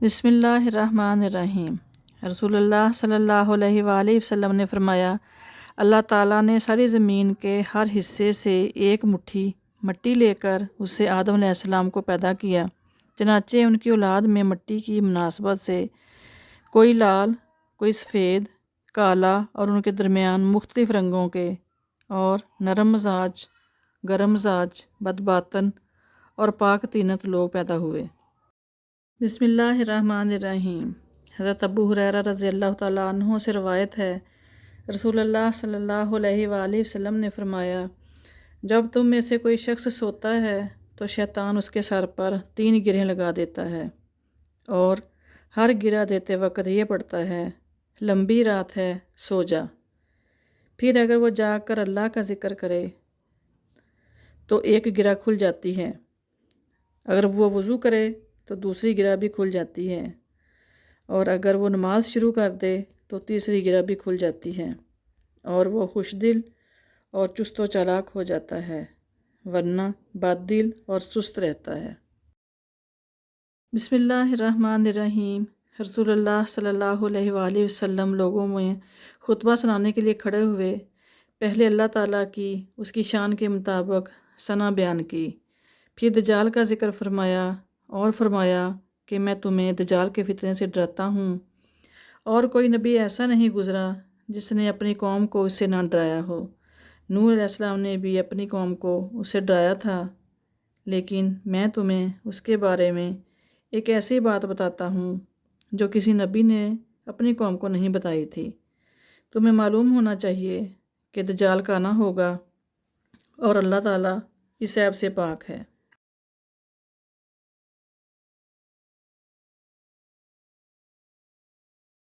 بسم اللہ الرحمن الرحیم۔ رسول اللہ صلی اللہ علیہ وآلہ وسلم نے فرمایا، اللہ تعالیٰ نے ساری زمین کے ہر حصے سے ایک مٹھی مٹی لے کر اس سے آدم علیہ السلام کو پیدا کیا، چنانچہ ان کی اولاد میں مٹی کی مناسبت سے کوئی لال، کوئی سفید، کالا اور ان کے درمیان مختلف رنگوں کے اور نرم مزاج، گرم مزاج، بدباطن اور پاک طینت لوگ پیدا ہوئے۔ بسم اللہ الرحمن الرحیم۔ حضرت ابو ہریرہ رضی اللہ تعالیٰ عنہ سے روایت ہے، رسول اللہ صلی اللہ علیہ وآلہ وسلم نے فرمایا، جب تم میں سے کوئی شخص سوتا ہے تو شیطان اس کے سر پر 3 گرہیں لگا دیتا ہے اور ہر گرہ دیتے وقت یہ پڑھتا ہے، لمبی رات ہے، سو جا۔ پھر اگر وہ جاگ کر اللہ کا ذکر کرے تو ایک گرہ کھل جاتی ہے، اگر وہ وضو کرے تو دوسری گرہ بھی کھل جاتی ہے، اور اگر وہ نماز شروع کر دے تو تیسری گرہ بھی کھل جاتی ہے، اور وہ خوش دل اور چست و چالاک ہو جاتا ہے، ورنہ بد دل اور سست رہتا ہے۔ بسم اللہ الرحمن الرحیم۔ رسول اللہ صلی اللہ علیہ وآلہ وسلم لوگوں میں خطبہ سنانے کے لیے کھڑے ہوئے، پہلے اللہ تعالیٰ کی اس کی شان کے مطابق ثنا بیان کی، پھر دجال کا ذکر فرمایا اور فرمایا کہ میں تمہیں دجال کے فتنے سے ڈراتا ہوں، اور کوئی نبی ایسا نہیں گزرا جس نے اپنی قوم کو اس سے نہ ڈرایا ہو۔ نوح علیہ السلام نے بھی اپنی قوم کو اس سے ڈرایا تھا، لیکن میں تمہیں اس کے بارے میں ایک ایسی بات بتاتا ہوں جو کسی نبی نے اپنی قوم کو نہیں بتائی تھی۔ تمہیں معلوم ہونا چاہیے کہ دجال کا آنا ہوگا اور اللہ تعالیٰ اس عیب سے پاک ہے۔